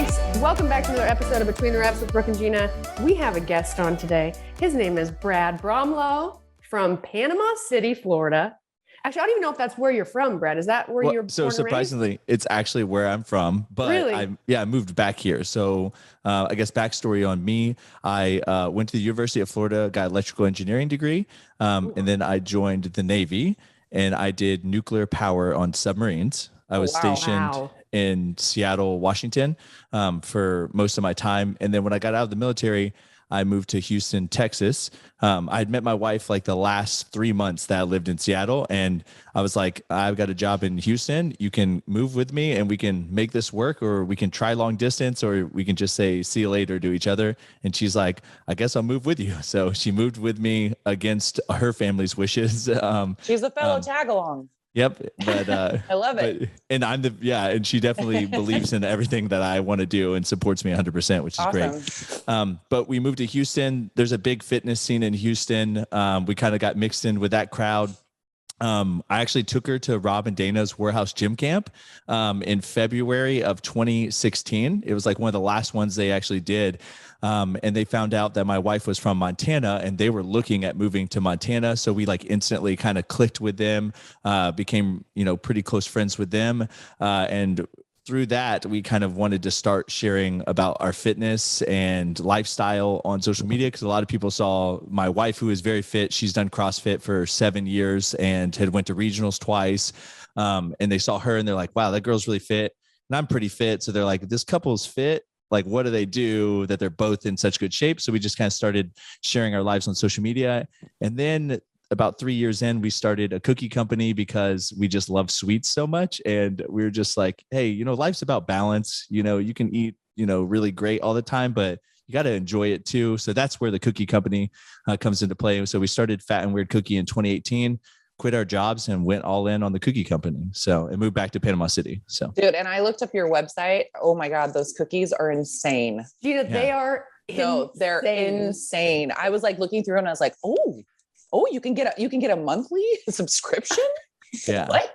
Thanks. Welcome back to another episode of Between the Reps with Brooke and Jeanna. We have a guest on today. His name is Brad Bromlow from Panama City, Florida. Actually, I don't even know if that's where you're from, Brad. Is that where you're born So surprisingly, it's actually where I'm from, but Really? I moved back here. So I guess backstory on me, I went to the University of Florida, got an electrical engineering degree, and then I joined the Navy and I did nuclear power on submarines. I was stationed Wow. in Seattle, Washington, for most of my time. And then when I got out of the military, I moved to Houston, Texas. I had met my wife like the last 3 months that I lived in Seattle. And I was like, I've got a job in Houston. You can move with me and we can make this work, or we can try long distance, or we can just say, see you later to each other. And she's like, I guess I'll move with you. So she moved with me against her family's wishes. She's a fellow tag along. Yep. But I love it. And and she definitely believes in everything that I want to do and supports me 100%, which is Awesome. great. But we moved to Houston. There's a big fitness scene in Houston. We kind of got mixed in with that crowd. I actually took her to Rob and Dana's Warehouse Gym Camp in February of 2016. It was like one of the last ones they actually did. And they found out that my wife was from Montana and they were looking at moving to Montana. So we like instantly kind of clicked with them, became, pretty close friends with them. And through that, we kind of wanted to start sharing about our fitness and lifestyle on social media, because a lot of people saw my wife, who is very fit. She's done CrossFit for 7 years and had went to regionals twice. And they saw her and they're like, wow, that girl's really fit. And I'm pretty fit. So they're like, this couple's fit. Like, what do they do that they're both in such good shape? So we just kind of started sharing our lives on social media. And then about 3 years in, we started a cookie company because we just love sweets so much. And we were just like, hey, life's about balance. You can eat, really great all the time, but you got to enjoy it too. So that's where the cookie company comes into play. So we started Fat and Weird Cookie in 2018, quit our jobs and went all in on the cookie company. So and moved back to Panama City. So Dude, and I looked up your website. Oh my God, those cookies are insane. Gina, they are No, they're insane. I was like looking through and I was like, oh, you can get a monthly subscription? Yeah. What?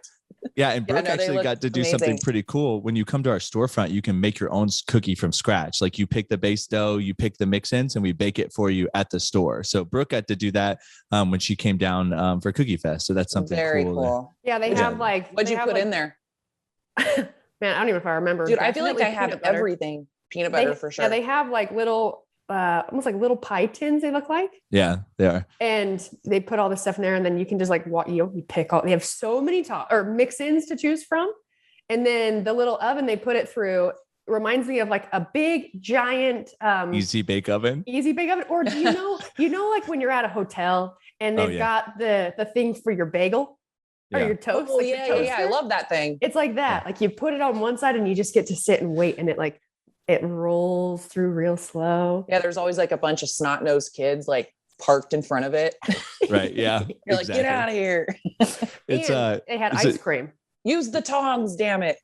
Yeah, and Brooke actually got to do something pretty cool. When you come to our storefront, you can make your own cookie from scratch. Like you pick the base dough, you pick the mix-ins, and we bake it for you at the store. So Brooke got to do that when she came down for Cookie Fest. So that's something very cool. Yeah, they have like... What'd you put in there? Man, I don't even know if I remember. Dude, I feel like I have everything. Peanut butter for sure. Yeah, they have like little... almost like little pie tins, they look like. Yeah, they are. And they put all this stuff in there, and then you can just like you pick all. They have so many mix-ins to choose from, and then the little oven they put it through reminds me of like a big giant easy bake oven. Or do you know like when you're at a hotel and they've got the thing for your bagel or your toast. Oh, like yeah, I love that thing. It's like that. Yeah. Like you put it on one side and you just get to sit and wait, and it rolls through real slow. Yeah, there's always like a bunch of snot-nosed kids like parked in front of it. Right. Yeah. You're like, get out of here. It's they had ice cream. Use the tongs, damn it.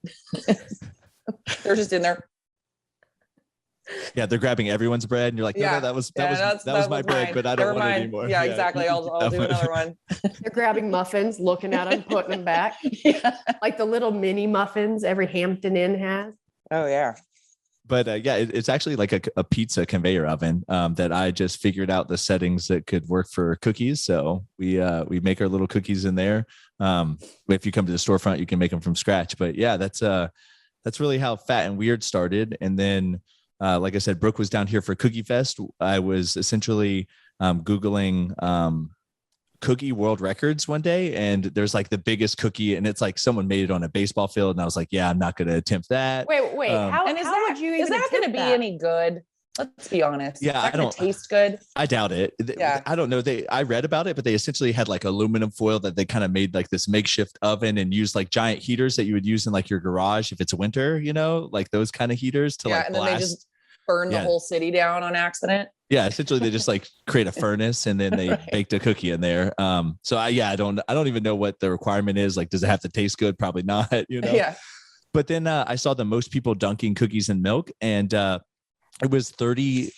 They're just in there. Yeah, they're grabbing everyone's bread, and you're like, no, that was my bread, mine. but I don't Never want mind. it anymore. Yeah, exactly. I'll do another one. They're grabbing muffins, looking at them, putting them back. Yeah. Like the little mini muffins every Hampton Inn has. Oh yeah. But it's actually like a pizza conveyor oven that I just figured out the settings that could work for cookies. So we make our little cookies in there. If you come to the storefront, you can make them from scratch. But yeah, that's really how Fat and Weird started. And then, like I said, Brooke was down here for Cookie Fest. I was essentially Googling cookie world records one day, and there's like the biggest cookie, and it's like someone made it on a baseball field, and I was like, yeah, I'm not going to attempt that. Wait, how would you even is that going to be any good? Let's be honest. Yeah, I don't taste good. I doubt it. Yeah. I don't know. I read about it, but they essentially had like aluminum foil that they kind of made like this makeshift oven and used like giant heaters that you would use in like your garage if it's winter, like those kind of heaters to like and blast. Then they just burn the whole city down on accident. Yeah, essentially they just like create a furnace and then they baked a cookie in there. So I don't even know what the requirement is. Like, does it have to taste good? Probably not, Yeah. But then I saw the most people dunking cookies in milk, and it was 30,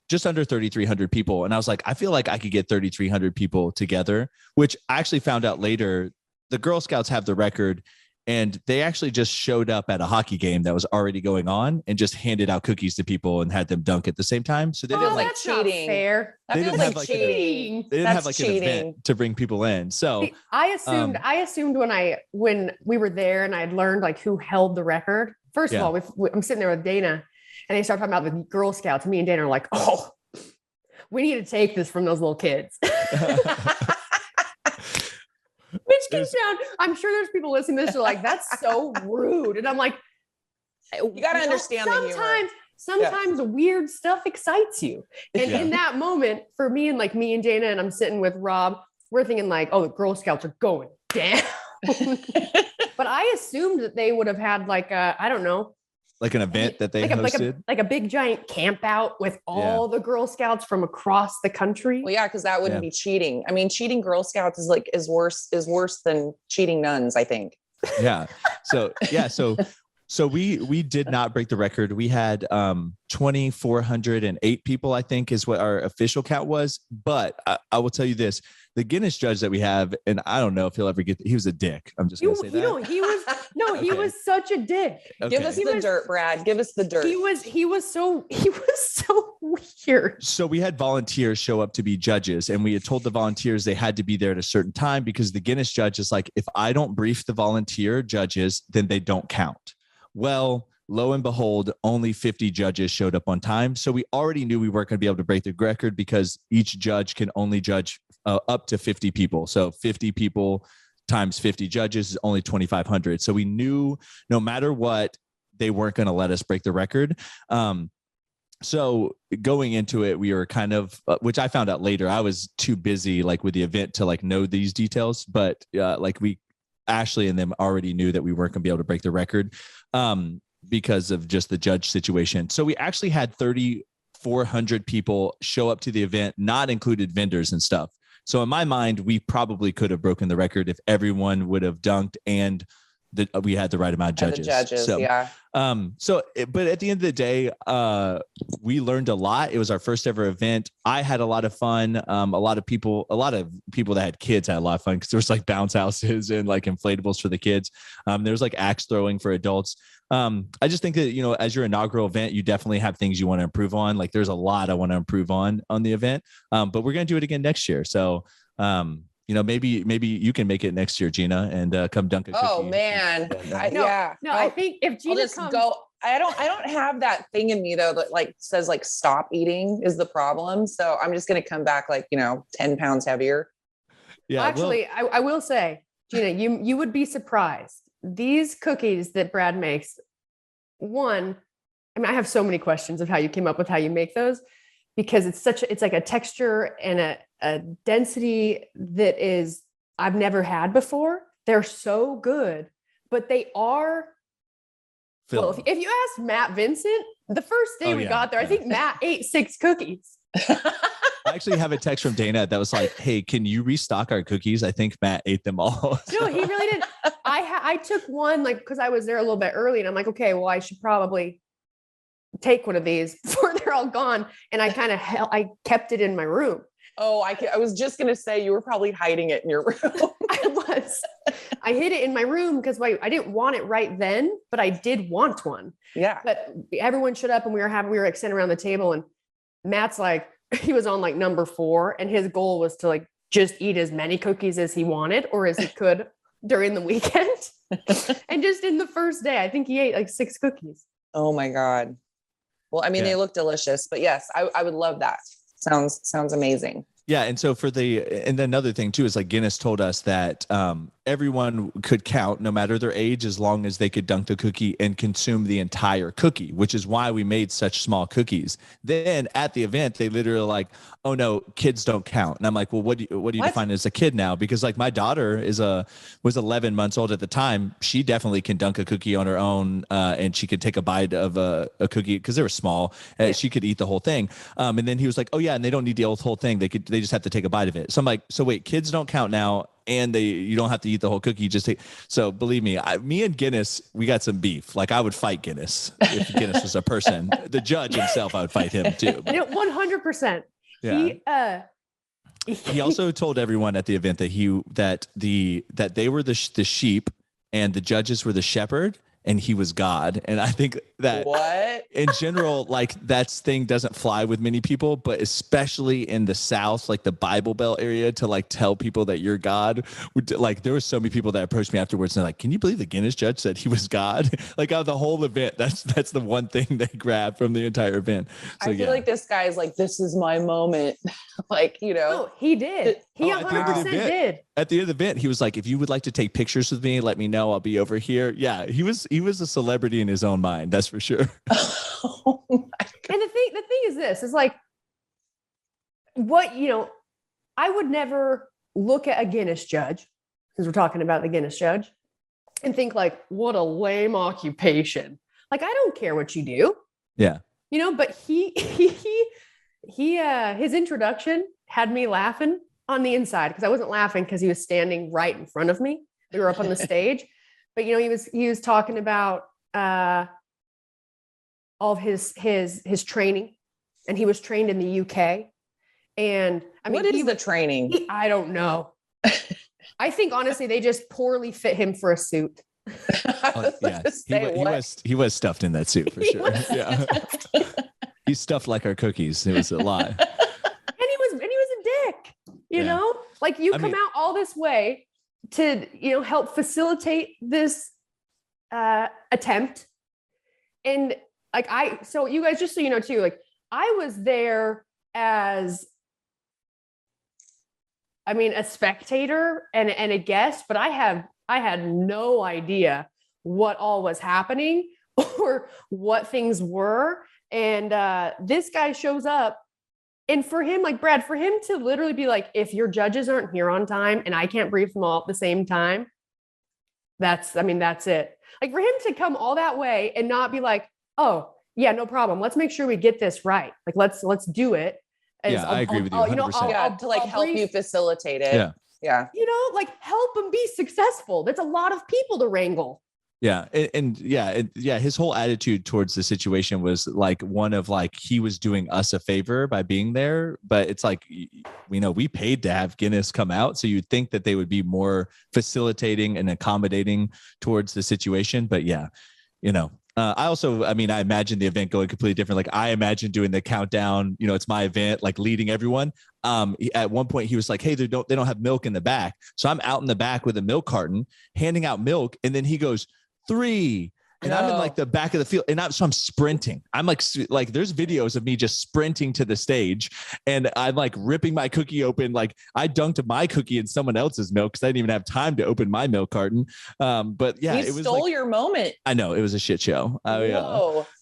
just under 3,300 people. And I was like, I feel like I could get 3,300 people together, which I actually found out later. The Girl Scouts have the record And they actually just showed up at a hockey game that was already going on and just handed out cookies to people and had them dunk at the same time. So they feels didn't like that's not cheating. fair. That They feels didn't like have, like, cheating. they didn't That's have like an cheating. event to bring people in. So See, I assumed when we were there and I'd learned like who held the record. First of Yeah. all, I'm sitting there with Dana and they start talking about the Girl Scouts. And me and Dana are like, oh, we need to take this from those little kids. Which can sound, I'm sure there's people listening to this who are like, that's so rude. And I'm like, You got to understand the humor. Sometimes weird stuff excites you. And in that moment, for me and Dana, and I'm sitting with Rob, we're thinking like, oh, the Girl Scouts are going down. But I assumed that they would have had like I don't know, like an event that they hosted. Like a big giant camp out with all the Girl Scouts from across the country. Well, yeah, because that wouldn't be cheating. I mean, cheating Girl Scouts is worse than cheating nuns, I think. Yeah. So we did not break the record. We had 2,408 people, I think is what our official count was. But I will tell you this, the Guinness judge that we have, and I don't know if he'll ever he was a dick. I'm just going to say that. He was such a dick. Okay. Give us the dirt, Brad. Give us the dirt. He was so weird. So we had volunteers show up to be judges, and we had told the volunteers they had to be there at a certain time because the Guinness judge is like, if I don't brief the volunteer judges, then they don't count. Well, lo and behold, only 50 judges showed up on time. So we already knew we weren't going to be able to break the record because each judge can only judge up to 50 people. So 50 people times 50 judges is only 2,500. So we knew no matter what, they weren't going to let us break the record. So going into it, we were kind of, which I found out later, I was too busy like with the event to like know these details, but Ashley and them already knew that we weren't going to be able to break the record because of just the judge situation. So we actually had 3,400 people show up to the event, not included vendors and stuff. So in my mind, we probably could have broken the record if everyone would have dunked and we had the right amount of judges. But at the end of the day, we learned a lot. It was our first ever event. I had a lot of fun. A lot of people that had kids had a lot of fun because there was like bounce houses and like inflatables for the kids. There was like axe throwing for adults. I just think that, as your inaugural event, you definitely have things you want to improve on. Like there's a lot I want to improve on the event. But we're going to do it again next year. So, maybe you can make it next year, Jeanna, and come dunk a cookie. Oh man. I think if Jeanna comes, I don't have that thing in me though, that like says like, stop eating is the problem. So I'm just going to come back like, 10 pounds heavier. Yeah. Actually, I will say, Jeanna, you would be surprised. These cookies that Brad makes, I have so many questions of how you came up with how you make those, because it's like a texture and a density that is I've never had before. They're so good, but they are. Well, if you ask Matt Vincent, the first day we got there, I think Matt ate 6 cookies. I actually have a text from Dana that was like, hey, can you restock our cookies? I think Matt ate them all. No, he really did. I took one because I was there a little bit early and I'm like, okay, well, I should probably take one of these before they're all gone. And I kept it in my room. Oh, I was just going to say you were probably hiding it in your room. I hid it in my room because I didn't want it right then, but I did want one. Yeah. But everyone showed up and we were like sitting around the table and Matt's like, he was on like number 4 and his goal was to like just eat as many cookies as he wanted or as he could during the weekend. And just in the first day, I think he ate like 6 cookies. Oh my God. Well, I mean, they look delicious, but yes, I would love that. Sounds amazing. Yeah. And so and another thing too, is like Guinness told us that everyone could count no matter their age, as long as they could dunk the cookie and consume the entire cookie, which is why we made such small cookies. Then at the event, they literally like, oh no, kids don't count. And I'm like, well, what do you define as a kid now? Because like my daughter was 11 months old at the time. She definitely can dunk a cookie on her own. And she could take a bite of a cookie because they were small. She could eat the whole thing. And then he was like, oh yeah. And they don't need the whole thing. They just have to take a bite of it. So I'm like, so wait, kids don't count now. And you don't have to eat the whole cookie. So believe me, me and Guinness, we got some beef. Like I would fight Guinness if Guinness was a person. The judge himself, I would fight him too. 100%. Yeah. He also told everyone at the event that they were the sheep and the judges were the shepherd and he was God. And I think that What? in general, like that thing doesn't fly with many people, but especially in the South, like the Bible Belt area, to like tell people that you're God. Like there were so many people that approached me afterwards and they're like, can you believe the Guinness judge said he was God? Like out of the whole event, that's the one thing they grabbed from the entire event. So I feel like this guy's like, this is my moment. Like, you know. No, he did. He at the end of the 100% event- did. At the end of the event, he was like, if you would like to take pictures with me, let me know. I'll be over here. Yeah, he was a celebrity in his own mind. That's for sure. Oh my And the thing is this is like what, I would never look at a Guinness judge, because we're talking about the Guinness judge, and think like, what a lame occupation. Like, I don't care what you do. Yeah. But his introduction had me laughing on the inside, because I wasn't laughing because he was standing right in front of me. We were up on the stage, but he was talking about all of his training, and he was trained in the UK. And I mean, what is the training? I don't know. I think honestly, they just poorly fit him for a suit. Yeah, he was stuffed in that suit for sure. Yeah, he's stuffed like our cookies. It was a lie. And he was a dick. Like you come out all this way to help facilitate this attempt, and like so you guys, just so you know too, like I was there as a spectator and a guest, but I had no idea what all was happening or what things were. And this guy shows up, and for him, like Brad, for him to literally be like, if your judges aren't here on time and I can't brief them all at the same time, that's it. Like for him to come all that way and not be like, oh yeah, no problem. Let's make sure we get this right. Like let's do it. I agree with you 100%. To like help you facilitate it. Yeah. Like help them be successful. There's a lot of people to wrangle. Yeah. His whole attitude towards the situation was like one of like, he was doing us a favor by being there, but it's like, we paid to have Guinness come out. So you'd think that they would be more facilitating and accommodating towards the situation. But yeah, I also, I imagine the event going completely different. Like I imagine doing the countdown, it's my event, like leading everyone. At one point he was like, hey, they don't have milk in the back. So I'm out in the back with a milk carton handing out milk. And then he goes 3. And I'm in like the back of the field, and I'm sprinting. I'm like there's videos of me just sprinting to the stage, and I'm like ripping my cookie open. Like I dunked my cookie in someone else's milk because I didn't even have time to open my milk carton. But yeah, it was stole your moment. I know it was a shit show.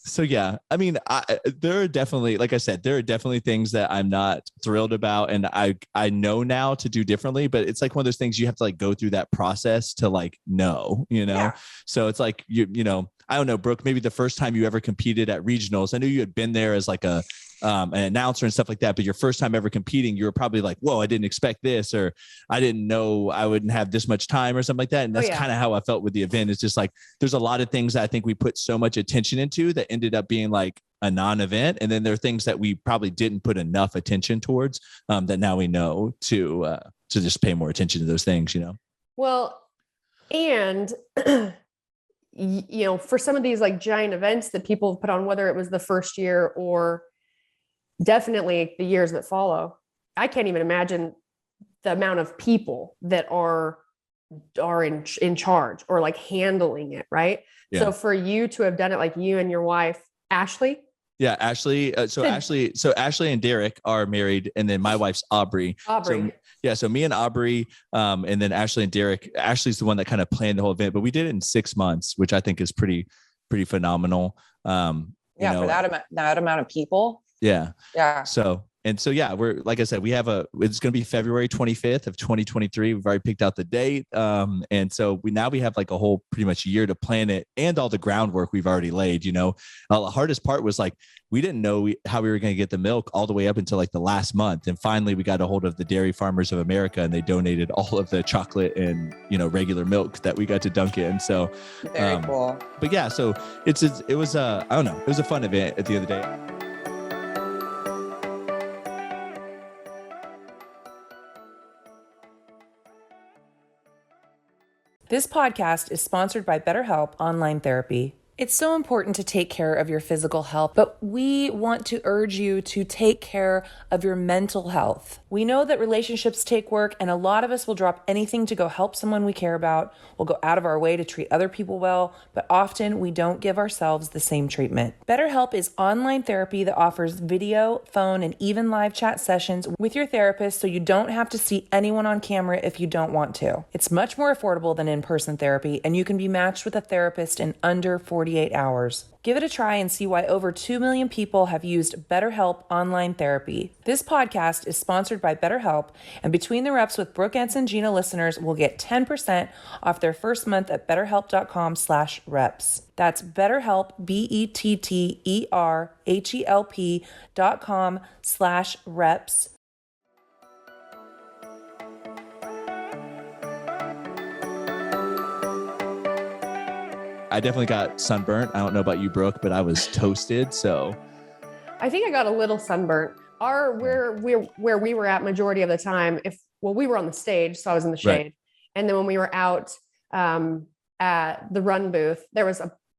So yeah, there are definitely, like I said, there are definitely things that I'm not thrilled about, and I know now to do differently. But it's like one of those things you have to like go through that process to like know, Yeah. So it's like I don't know, Brooke, maybe the first time you ever competed at regionals, I knew you had been there as like an announcer and stuff like that, but your first time ever competing, you were probably like, whoa, I didn't expect this, or I didn't know I wouldn't have this much time or something like that. And that's kind of how I felt with the event. It's just like, there's a lot of things that I think we put so much attention into that ended up being like a non-event. And then there are things that we probably didn't put enough attention towards that now we know to just pay more attention to those things, Well, and for some of these like giant events that people have put on, whether it was the first year or definitely the years that follow, I can't even imagine the amount of people that are in charge or like handling it. Right. Yeah. So for you to have done it, like you and your wife, Ashley. Yeah. Ashley. Ashley and Derek are married. And then my wife's Aubrey. So me and Aubrey, and then Ashley and Derek. Ashley's the one that kind of planned the whole event, but we did it in 6 months, which I think is pretty phenomenal. For that amount of people. Yeah. So we're, like I said, it's going to be February 25th of 2023. We've already picked out the date. And so we have like a whole pretty much year to plan it, and all the groundwork we've already laid. The hardest part was like, we didn't know how we were going to get the milk all the way up until like the last month. And finally we got a hold of the Dairy Farmers of America, and they donated all of the chocolate and, regular milk that we got to dunk in. So very cool. But yeah, so it was I don't know, it was a fun event at the end of the day. This podcast is sponsored by BetterHelp Online Therapy. It's so important to take care of your physical health, but we want to urge you to take care of your mental health. We know that relationships take work, and a lot of us will drop anything to go help someone we care about. We'll go out of our way to treat other people well, but often we don't give ourselves the same treatment. BetterHelp is online therapy that offers video, phone, and even live chat sessions with your therapist, so you don't have to see anyone on camera if you don't want to. It's much more affordable than in-person therapy, and you can be matched with a therapist in under 48 hours. Give it a try and see why over 2 million people have used BetterHelp Online Therapy. This podcast is sponsored by BetterHelp, and Between the Reps with Brooke and Jeanna listeners will get 10% off their first month at betterhelp.com/reps. That's BetterHelp, BetterHelp.com/reps. I definitely got sunburnt. I don't know about you, Brooke, but I was toasted. So I think I got a little sunburnt. Where we were at majority of the time, we were on the stage, so I was in the shade. Right. And then when we were out at the run booth,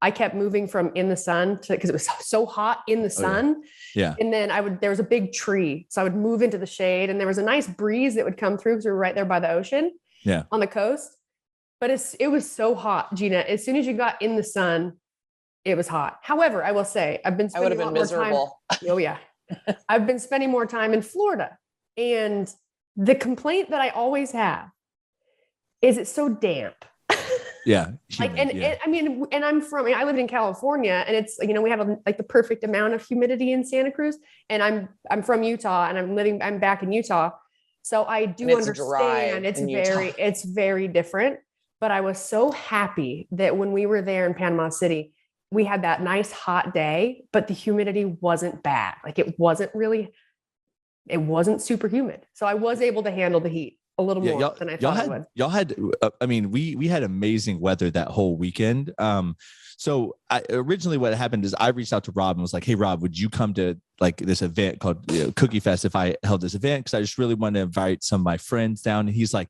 I kept moving from in the sun because it was so hot in the sun. Yeah. And then there was a big tree. So I would move into the shade, and there was a nice breeze that would come through because we were right there by the ocean. Yeah. On the coast. But it was so hot, Jeanna. As soon as you got in the sun, it was hot. However, I will say I would have been miserable. Oh yeah. I've been spending more time in Florida. And the complaint that I always have is it's so damp. Yeah. And I lived in California, and it's, we have the perfect amount of humidity in Santa Cruz, and I'm from Utah, and I'm back in Utah. So I do understand it's very different. But I was so happy that when we were there in Panama City, we had that nice hot day, but the humidity wasn't bad. It wasn't super humid. So I was able to handle the heat a little more than I thought I would. Y'all had, we had amazing weather that whole weekend. So originally what happened is I reached out to Rob and was like, hey, Rob, would you come to this event called Cookie Fest if I held this event? Because I just really wanted to invite some of my friends down. And he's like,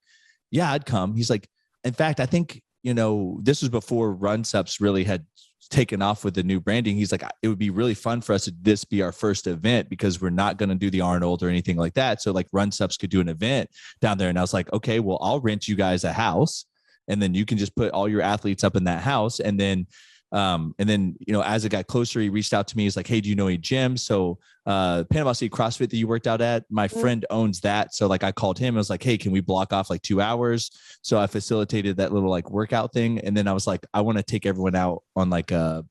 yeah, I'd come. He's like, in fact, I think, this was before Run Sups really had taken off with the new branding. He's like, it would be really fun for us to this be our first event because we're not going to do the Arnold or anything like that. So Run Sups could do an event down there. And I was like, okay, well, I'll rent you guys a house, and then you can just put all your athletes up in that house. And then, as it got closer, he reached out to me. He's like, hey, do you know any gyms? So Panama City CrossFit that you worked out at, my friend owns that. So I called him. I was like, hey, can we block off 2 hours? So I facilitated that little workout thing. And then I was like, I want to take everyone out on a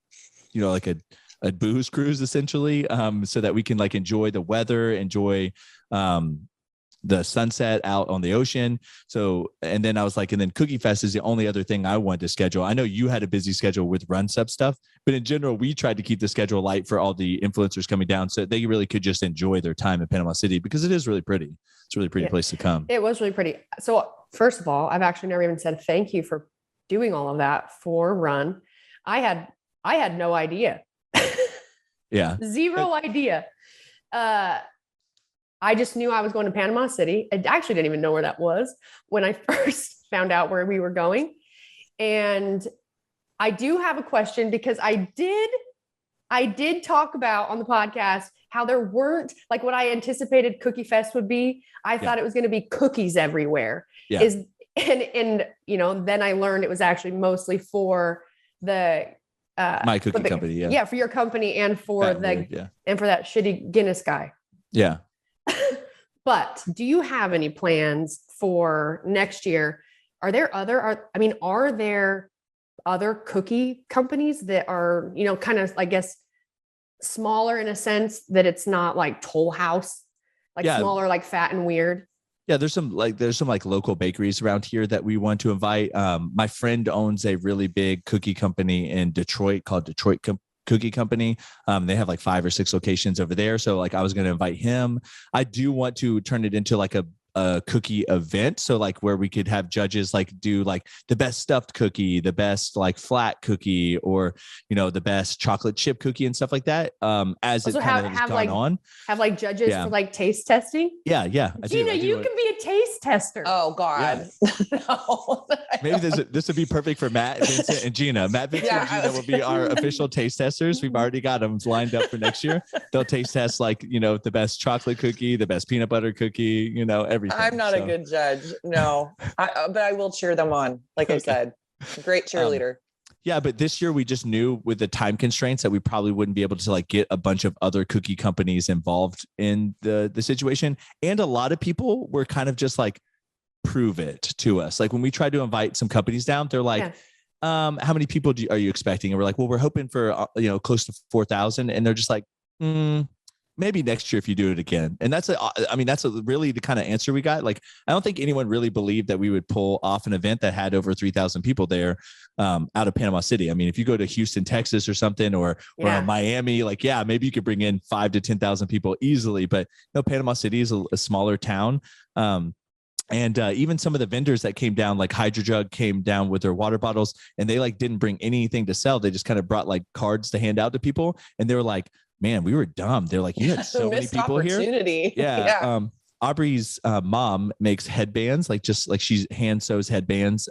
booze cruise essentially, so that we can enjoy the weather, enjoy the sunset out on the ocean. So, and then I was like, and then Cookie Fest is the only other thing I wanted to schedule. I know you had a busy schedule with Run Sub stuff, but in general, we tried to keep the schedule light for all the influencers coming down so they really could just enjoy their time in Panama City because it is really pretty. It's a really pretty place to come. It was really pretty. So first of all, I've actually never even said thank you for doing all of that for Run. I had no idea. Yeah. Zero idea. I just knew I was going to Panama City. I actually didn't even know where that was when I first found out where we were going. And I do have a question because I did talk about on the podcast how there weren't what I anticipated Cookie Fest would be. I thought it was going to be cookies everywhere. Yeah. And then I learned it was actually mostly for the my cookie company. Yeah. Yeah. For your company and for and for that shitty Guinness guy. Yeah. But do you have any plans for next year? Are there other cookie companies that are, kind of, I guess, smaller in a sense that it's not like Toll House, smaller, Fat and Weird? Yeah, there's some local bakeries around here that we want to invite. My friend owns a really big cookie company in Detroit called Detroit Cookie Company. They have 5 or 6 locations over there. So I was going to invite him. I do want to turn it into a cookie event. So where we could have judges do the best stuffed cookie, the best flat cookie, or, the best chocolate chip cookie and stuff like that. As it kind of has gone on. Have judges for taste testing? Yeah. Gina, you can be a taste tester. Oh God. Yeah. No. maybe this would be perfect for Matt, Vincent, and Gina. Matt, Vincent, Yeah, and Gina will be our official taste testers. We've already got them lined up for next year. They'll taste test like, the best chocolate cookie, the best peanut butter cookie, everything. I'm not a good judge. No, but I will cheer them on. Like I said, great cheerleader. Yeah, but this year we just knew with the time constraints that we probably wouldn't be able to like get a bunch of other cookie companies involved in the situation. And a lot of people were kind of just like, prove it to us. Like when we tried to invite some companies down, they're like, how many people are you expecting? And we're like, well, we're hoping for, close to 4,000. And they're just like, maybe next year if you do it again. And that's really the kind of answer we got. Like, I don't think anyone really believed that we would pull off an event that had over 3,000 people there out of Panama City. I mean, if you go to Houston, Texas or something, or Miami, like, maybe you could bring in 5,000 to 10,000 people easily. But Panama City is a smaller town. And even some of the vendors that came down, like Hydro Jug came down with their water bottles, and they like didn't bring anything to sell. They just kind of brought like cards to hand out to people. And they were like, man, we were dumb. They're like, you had so many people here. Yeah. Aubrey's mom makes headbands, like she hand sews headbands.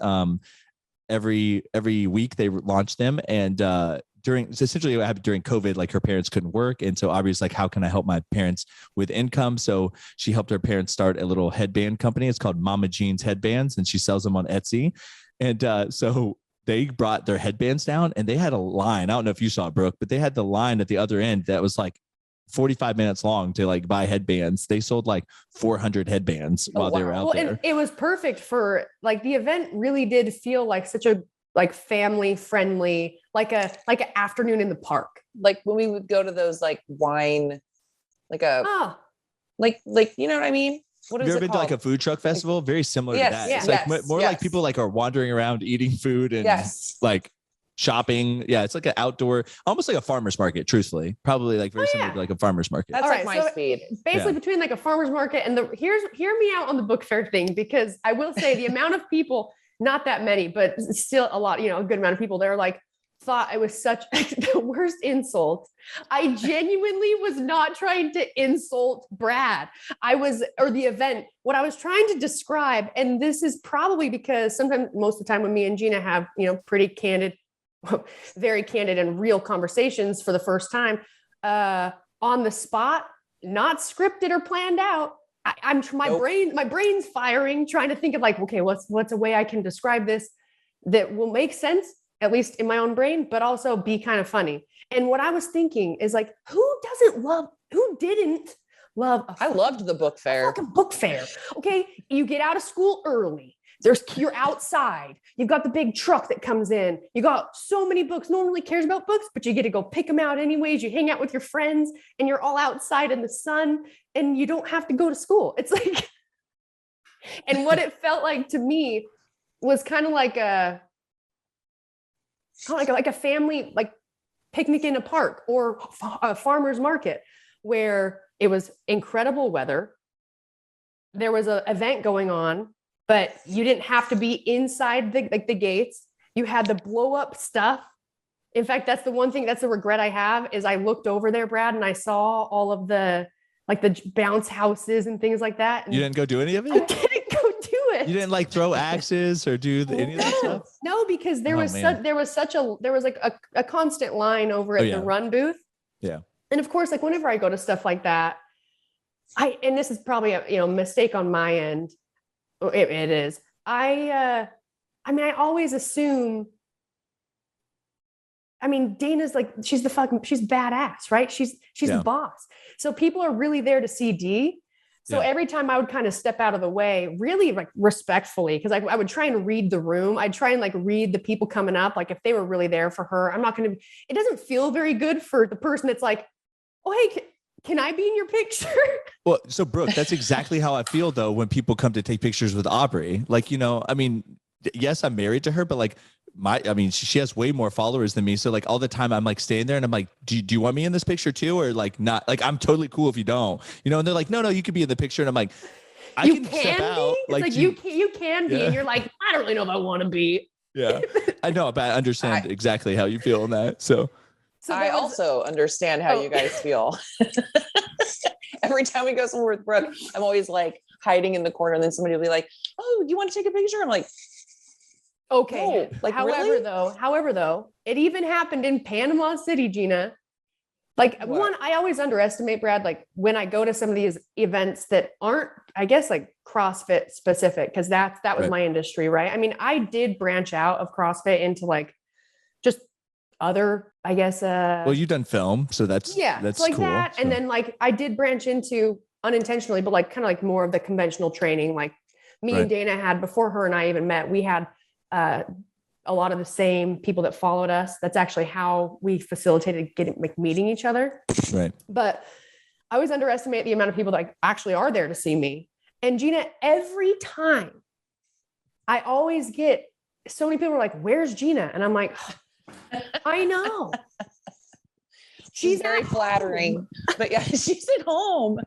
Every week they launch them. And during COVID, like her parents couldn't work. And so Aubrey's like, how can I help my parents with income? So she helped her parents start a little headband company. It's called Mama Jean's Headbands, and she sells them on Etsy. And so they brought their headbands down, and they had a line. I don't know if you saw it, Brooke, but they had the line at the other end that was like 45 minutes long to like buy headbands. They sold like 400 headbands while they were out there. And it was perfect for like, the event really did feel like such a like family friendly, like an afternoon in the park. Like when we would go to those like wine, like you know what I mean? What is Have you ever it been called? to like a food truck festival? Very similar to that. Yes, It's like more like people like are wandering around eating food and like shopping. Yeah, it's like an outdoor, almost like a farmer's market, truthfully. Probably like very similar to like a farmer's market. That's like my speed. Basically between like a farmer's market and hear me out on the book fair thing, because I will say the amount of people, not that many, but still a lot, a good amount of people there like thought it was such the worst insult. I genuinely was not trying to insult Brad. Or the event. What I was trying to describe, and this is probably because sometimes, most of the time when me and Gina have, pretty candid, very candid and real conversations for the first time, on the spot, not scripted or planned out. My brain's firing, trying to think of like, okay, what's a way I can describe this that will make sense, at least in my own brain, but also be kind of funny. And what I was thinking is like, who didn't love? I loved the book fair. Fucking book fair. Okay, you get out of school early. You're outside. You've got the big truck that comes in. You got so many books. No one really cares about books, but you get to go pick them out anyways. You hang out with your friends, and you're all outside in the sun, and you don't have to go to school. It's like, and what it felt like to me was kind of like a family like picnic in a park or a farmer's market, where it was incredible weather. There was an event going on, but you didn't have to be inside the gates. You had the blow up stuff. In fact, that's the one thing, that's the regret I have, is I looked over there, Brad, and I saw all of the bounce houses and things like that. And you didn't go do any of it? I didn't go do it. You didn't like throw axes or do any of that stuff? No, because there was like a constant line over at the run booth. Yeah. And of course, like whenever I go to stuff like that, and this is probably a mistake on my end. It is. I always assume, Dana's like, she's badass, right? She's the boss. So people are really there to see Dee. So every time I would kind of step out of the way, really like respectfully, because I would try and read the room. I'd try and like read the people coming up. Like if they were really there for her, it doesn't feel very good for the person that's like, oh, hey, can I be in your picture? Well, so Brooke, that's exactly how I feel though, when people come to take pictures with Aubrey. Like, yes, I'm married to her, but like she has way more followers than me. So like all the time I'm like staying there and I'm like, do you want me in this picture too? Or like not, like, I'm totally cool if you don't, and they're like, no, you could be in the picture. And I'm like, I can step out. Like you can be. And you're like, I don't really know if I want to be. Yeah, I know, but I understand exactly how you feel on that. So I also understand how you guys feel. Every time we go somewhere with Brooke, I'm always like hiding in the corner, and then somebody will be like, oh, do you want to take a picture? I'm like, Okay. No, like, however, really? though, it even happened in Panama City, Gina. Like What? one, I always underestimate, Brad, like when I go to some of these events that aren't, I guess, like CrossFit specific, because that was Right. my industry, right? I mean, I did branch out of CrossFit into like just other, I guess, Well, you've done film, so that's it's like cool. that. So, And then like I did branch into unintentionally, but like kind of like more of the conventional training, like me Right. and Dana had before her and I even met, we had a lot of the same people that followed us. That's actually how we facilitated getting like meeting each other. right. But I always underestimate the amount of people that like, actually are there to see me. And Gina, every time I always get so many people are like, "Where's Gina?" And I'm like, I know. She's very at flattering, home. but yeah, she's at home.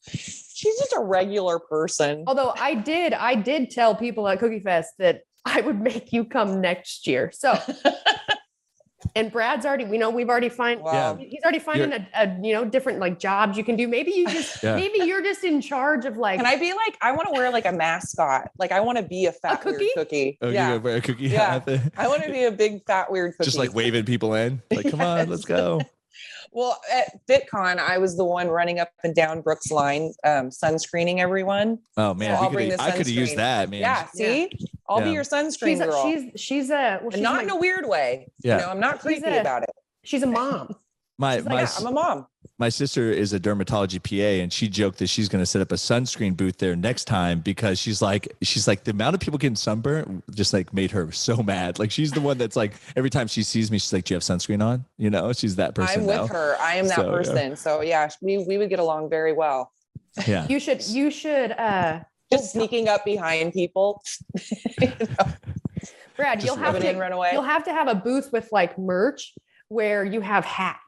She's just a regular person. Although I did tell people at Cookie Fest that I would make you come next year. So, and Brad's already, we've already Wow. he's already finding a different like jobs you can do. Maybe you just, Yeah. maybe you're just in charge of like, Can I be like, I want to wear like a mascot. Like I want to be a fat weird cookie? cookie. Oh, Yeah. you wear a cookie Yeah. hat there? I want to be a big fat weird cookie. Just like waving people in. Like, come on, let's go. Well, at VitCon, I was the one running up and down Brooke's line, sunscreening everyone. Oh man, I'll bring the I could have used sunscreen. that, man. Yeah, see, I'll be Yeah. your sunscreen she's girl, she's and not in a weird way. Yeah. You know, I'm not She's creepy about it. she's a mom. My She's like, my Yeah, I'm a mom. my sister is a dermatology PA, and she joked that she's going to set up a sunscreen booth there next time because she's like the amount of people getting sunburnt just like made her so mad. Like she's the one that's like every time she sees me, she's like, "Do you have sunscreen on?" You know, she's that person. I'm now. with her. I am that So, yeah. person. So yeah, we would get along very well. Yeah. You should Just sneaking up behind people. You know, Brad, Just you'll have rub it to in, run away. you'll have to have a booth with like merch where you have hats.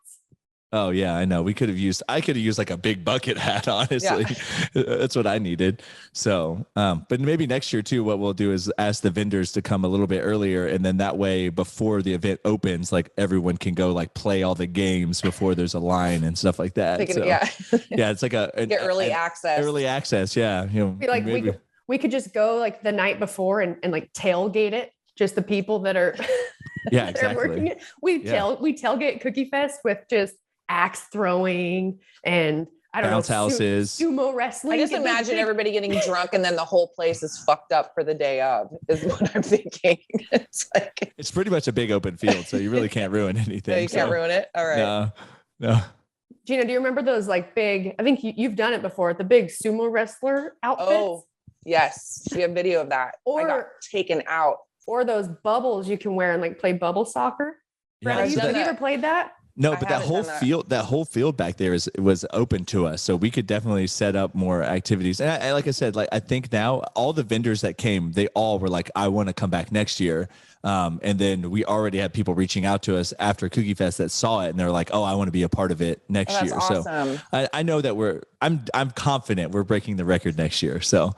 Oh yeah, I know. I could have used like a big bucket hat, honestly. That's what I needed. So, but maybe next year too, what we'll do is ask the vendors to come a little bit earlier. And then that way, before the event opens, like everyone can go like play all the games before there's a line and stuff like that. So, yeah, it's like get early access. Early access. Yeah. You know, Be like maybe- we could just go like the night before and like tailgate it. Just the people that are yeah, that are working exactly. it. We tailgate Cookie Fest with just axe throwing and I don't Bounce know houses. sumo wrestling. I just Get imagine big- everybody getting drunk and then the whole place is fucked up for the day of, is what I'm thinking. It's like, It's pretty much a big open field, so you really can't ruin anything. no, you can't so, ruin it. All right. No. Gina, do you remember those like big? I think you've done it before. The big sumo wrestler outfits, Oh, yes. We have video of that. I got Or- taken out. or those bubbles you can wear and like play bubble soccer. Brad, Yeah, have so you, that- have you ever played that? No, I but that haven't whole done that. field back there was open to us, so we could definitely set up more activities. And I like I said, like I think now all the vendors that came, they all were like, "I want to come back next year." And then we already had people reaching out to us after Cookie Fest that saw it, and they're like, "Oh, I want to be a part of it next Oh, that's year." awesome. So I know that I'm confident we're breaking the record next year. So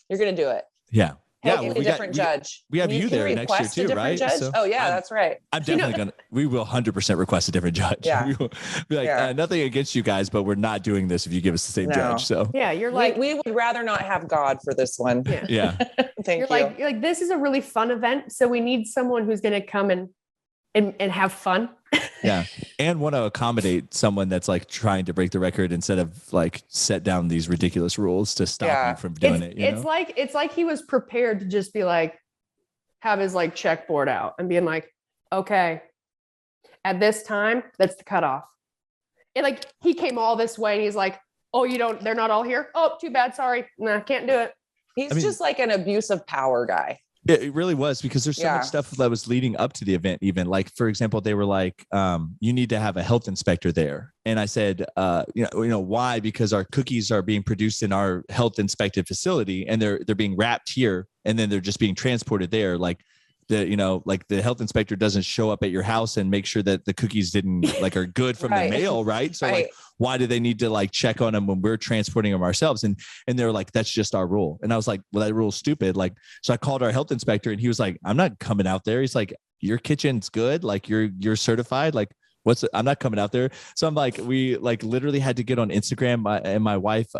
You're going to do it. yeah. Hopefully well, a different judge. we have you can there next year request a too, different right? Judge? So Oh yeah, I'm- that's right. I'm definitely we will 100% request a different judge. Yeah. We will be like, Yeah. nothing against you guys, but we're not doing this if you give us the same No. judge. So Yeah, you're Like like we would rather not have God for this one. Yeah. yeah. Thank you're you. like this is a really fun event, so we need someone who's going to come and have fun. Yeah. And want to accommodate someone that's like trying to break the record instead of like set down these ridiculous rules to stop Yeah. you from doing it's, it. You know? it's like he was prepared to just be like have his like checkboard out and being like, okay, at this time, that's the cutoff. And like he came all this way and he's like, oh, they're not all here. Oh, too bad. Sorry. Nah, can't do it. He's I mean- just like an abusive power guy. It really was because there's so Yeah. much stuff that was leading up to the event. Even like, for example, they were like, you need to have a health inspector there. And I said, you know, why? Because our cookies are being produced in our health inspected facility and they're being wrapped here and then they're just being transported there. Like the health inspector doesn't show up at your house and make sure that the cookies are good from Right. the mail. Right. So Right. like, why do they need to like check on them when we're transporting them ourselves? And they're like, that's just our rule. And I was like, well, that rule's stupid. Like, so I called our health inspector and he was like, I'm not coming out there. He's like, your kitchen's good. Like you're certified. Like, I'm not coming out there. So I'm like, we like literally had to get on Instagram, and my wife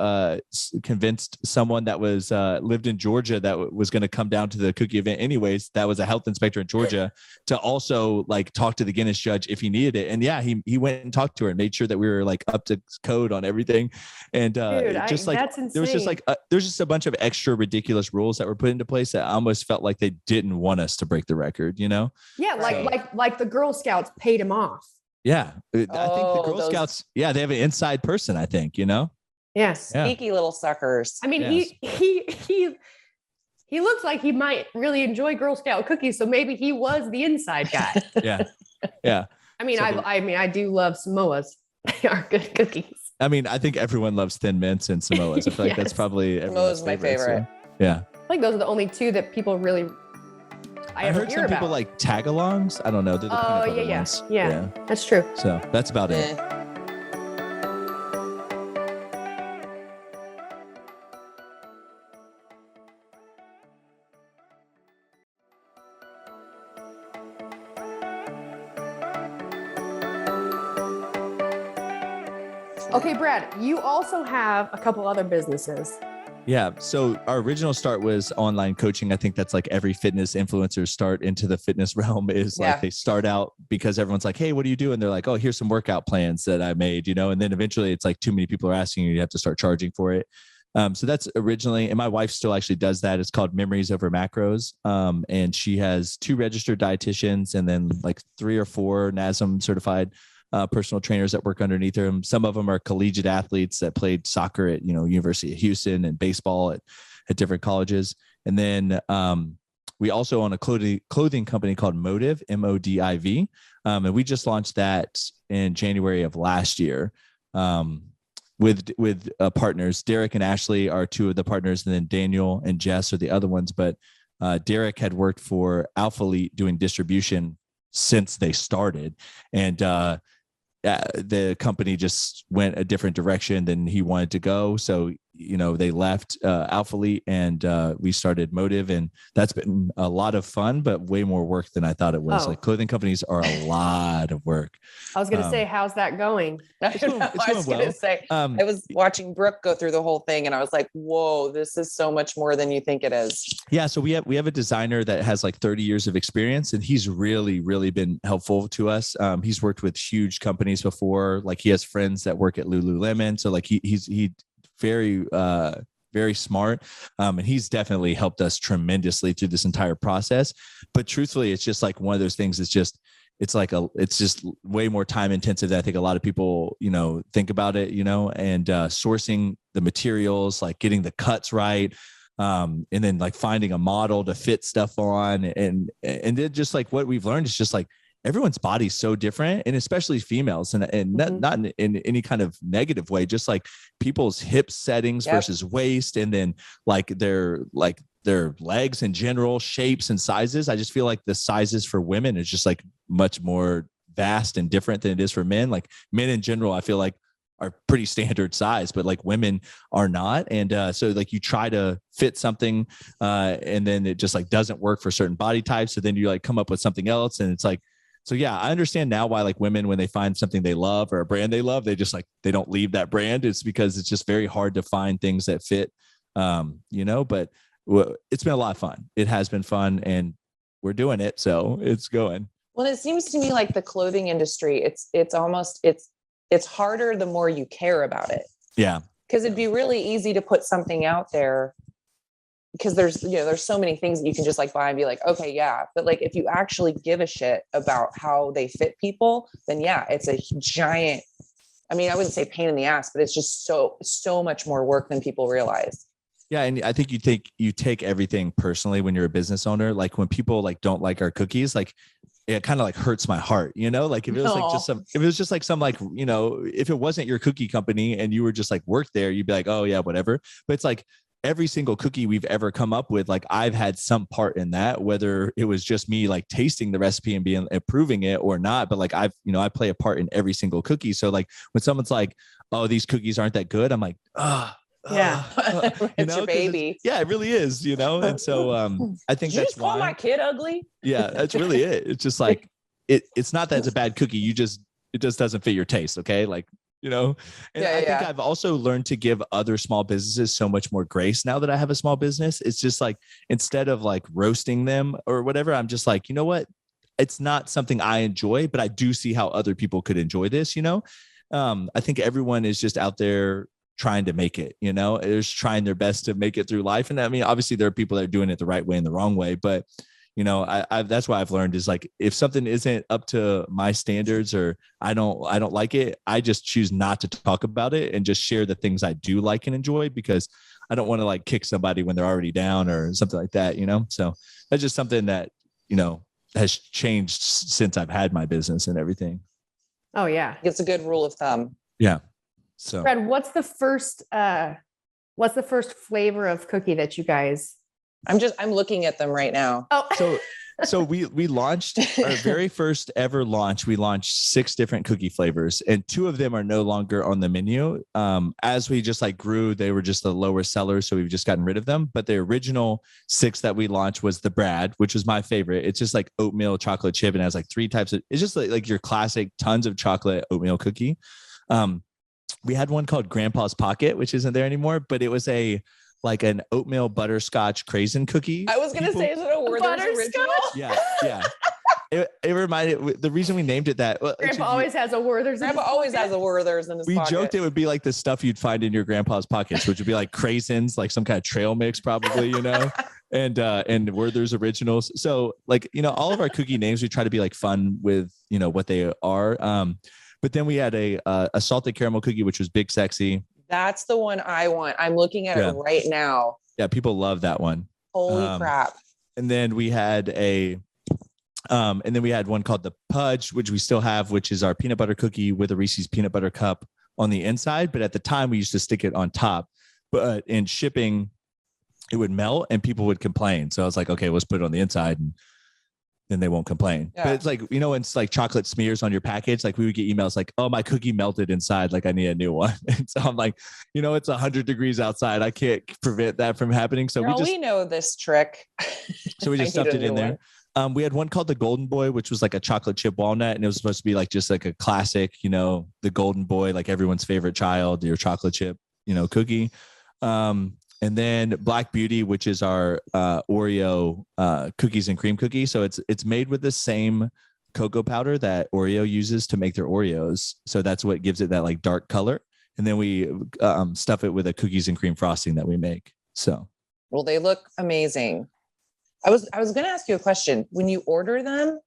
convinced someone that was lived in Georgia that was going to come down to the cookie event anyways. That was a health inspector in Georgia to also like talk to the Guinness judge if he needed it. And yeah, he went and talked to her and made sure that we were like up to code on everything. And Dude, just like that's insane. there was just like there's just a bunch of extra ridiculous rules that were put into place that I almost felt like they didn't want us to break the record, you know? Yeah, like the Girl Scouts paid him off. Yeah. I think the Girl Scouts, they have an inside person, I think, you know? Yes. Sneaky little suckers. I mean, he looks like he might really enjoy Girl Scout cookies, so maybe he was the inside guy. Yeah. I mean, I do love Samoas. They are good cookies. I mean, I think everyone loves Thin Mints and Samoas. I feel like that's probably Samoa's my favorite. So, yeah. I think those are the only two that people really I heard some people like tag-alongs. I don't know. They're the peanut butter ones. Yeah, that's true. So that's about it. Okay, Brad, you also have a couple other businesses. Yeah. So our original start was online coaching. I think that's like every fitness influencer's start into the fitness realm is like they start out because everyone's like, hey, what do you do? And they're like, oh, here's some workout plans that I made, you know, and then eventually it's like too many people are asking you, you have to start charging for it. So that's originally, and my wife still actually does that. It's called Memories Over Macros. And she has 2 registered dietitians and then like 3 or 4 NASM certified personal trainers that work underneath them. Some of them are collegiate athletes that played soccer at, University of Houston and baseball at different colleges. And then we also own a clothing company called Motive, MODIV. And we just launched that in January of last year with partners. Derek and Ashley are 2 of the partners, and then Daniel and Jess are the other ones. But Derek had worked for Alpha Elite doing distribution since they started. And the company just went a different direction than he wanted to go. So, they left Alpha Elite and we started Motive, and that's been a lot of fun, but way more work than I thought it was. Like clothing companies are a lot of work. I was going to say, how's that going? I was going to say, I was watching Brooke go through the whole thing and I was like, whoa, this is so much more than you think it is. Yeah. So we have a designer that has like 30 years of experience, and he's really, really been helpful to us. He's worked with huge companies before. Like he has friends that work at Lululemon. So like he's very, very smart. And he's definitely helped us tremendously through this entire process. But truthfully, it's just like one of those things. It's just way more time intensive than I think a lot of people, think about it, and sourcing the materials, like getting the cuts right. And then like finding a model to fit stuff on. And then just like what we've learned is just like, everyone's body's so different, and especially females, and not in any kind of negative way, just like people's hip settings versus waist, and then like their legs in general, shapes and sizes. I just feel like the sizes for women is just like much more vast and different than it is for men. Like men in general, I feel like are pretty standard size, but like women are not. And so like you try to fit something and then it just like doesn't work for certain body types. So then you like come up with something else, and it's like, so yeah, I understand now why like women, when they find something they love or a brand they love, they just like, they don't leave that brand. It's because it's just very hard to find things that fit, but it's been a lot of fun. It has been fun, and we're doing it. So it's going. Well, it seems to me like the clothing industry, it's harder the more you care about it. Yeah. Because it'd be really easy to put something out there because there's so many things that you can just like buy and be like, okay, yeah. But like, if you actually give a shit about how they fit people, then yeah, it's a giant, I mean, I wouldn't say pain in the ass, but it's just so much more work than people realize. Yeah. And I think you take everything personally when you're a business owner. Like when people like don't like our cookies, like it kind of like hurts my heart, like if it was just like some like, if it wasn't your cookie company and you were just like worked there, you'd be like, oh yeah, whatever. But it's like every single cookie we've ever come up with, like I've had some part in that, whether it was just me like tasting the recipe and approving it or not. But like I play a part in every single cookie. So like when someone's like, oh, these cookies aren't that good, I'm like, it's your baby. It really is, and so I think Did you that's call why my kid ugly. Yeah, that's really it. It's just like it's not that it's a bad cookie. You just it just doesn't fit your taste. Okay. Like, you know, and I think I've also learned to give other small businesses so much more grace now that I have a small business. It's just like, instead of like roasting them or whatever, I'm just like, you know what? It's not something I enjoy, but I do see how other people could enjoy this, you know? I think everyone is just out there trying to make it, you know, they're just trying their best to make it through life. And I mean, obviously there are people that are doing it the right way and the wrong way, but you know, I that's what I've learned is like, if something isn't up to my standards or I don't like it, I just choose not to talk about it and just share the things I do like and enjoy, because I don't want to like kick somebody when they're already down or something like that, you know? So that's just something that, you know, has changed since I've had my business and everything. Oh yeah. It's a good rule of thumb. Yeah. So Brad, what's the first flavor of cookie that you guys? I'm looking at them right now. Oh, so we launched our very first ever launch. We launched 6 different cookie flavors, and 2 of them are no longer on the menu. As we just like grew, they were just the lower sellers, so we've just gotten rid of them. But the original 6 that we launched was the Brad, which was my favorite. It's just like oatmeal chocolate chip and has like 3 types of. It's just like your classic tons of chocolate oatmeal cookie. We had one called Grandpa's Pocket, which isn't there anymore, but it was like an oatmeal butterscotch craisin cookie. I was gonna say, is it a Werther's original? Yeah. It reminded, the reason we named it that. Well, Grandpa always has a Werther's. Grandpa always has a Werther's in his pocket. We joked it would be like the stuff you'd find in your grandpa's pockets, which would be like craisins, like some kind of trail mix, probably, you know, and Werther's originals. So like, you know, all of our cookie names, we try to be like fun with, you know, what they are. But then we had a salted caramel cookie, which was Big Sexy. That's the one I want. I'm looking at it right now. Yeah, people love that one. Holy crap. And then we had one called the Pudge, which we still have, which is our peanut butter cookie with a Reese's peanut butter cup on the inside. But at the time we used to stick it on top, but in shipping it would melt and people would complain. So I was like, okay, let's put it on the inside and then they won't complain. Yeah. But it's like, you know, it's like chocolate smears on your package. Like we would get emails like, oh, my cookie melted inside. Like I need a new one. And so I'm like, you know, it's 100 degrees outside. I can't prevent that from happening. So we know this trick. So we just stuffed it in there. We had one called the Golden Boy, which was like a chocolate chip walnut. And it was supposed to be like, just like a classic, you know, the Golden Boy, like everyone's favorite child, your chocolate chip, you know, cookie. And then Black Beauty, which is our Oreo cookies and cream cookie. So it's made with the same cocoa powder that Oreo uses to make their Oreos. So that's what gives it that like dark color. And then we stuff it with a cookies and cream frosting that we make. So, well, they look amazing. I was going to ask you a question. When you order them,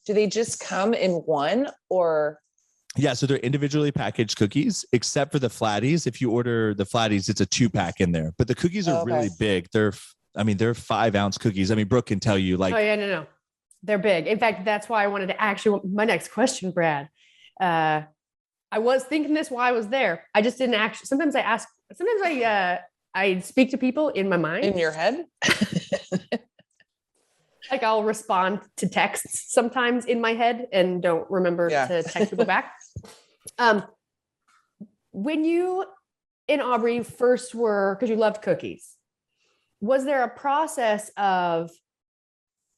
do they just come in one or? Yeah, so they're individually packaged cookies, except for the Flatties. If you order the Flatties, it's a 2-pack in there. But the cookies are really big. They're 5-ounce cookies. I mean, Brooke can tell you like. Oh yeah, no. They're big. In fact, that's why I wanted to actually, my next question, Brad. I was thinking this while I was there. I just didn't actually, sometimes I speak to people in my mind. In your head? Like I'll respond to texts sometimes in my head and don't remember to text people back. When you and Aubrey first were, because you loved cookies, was there a process of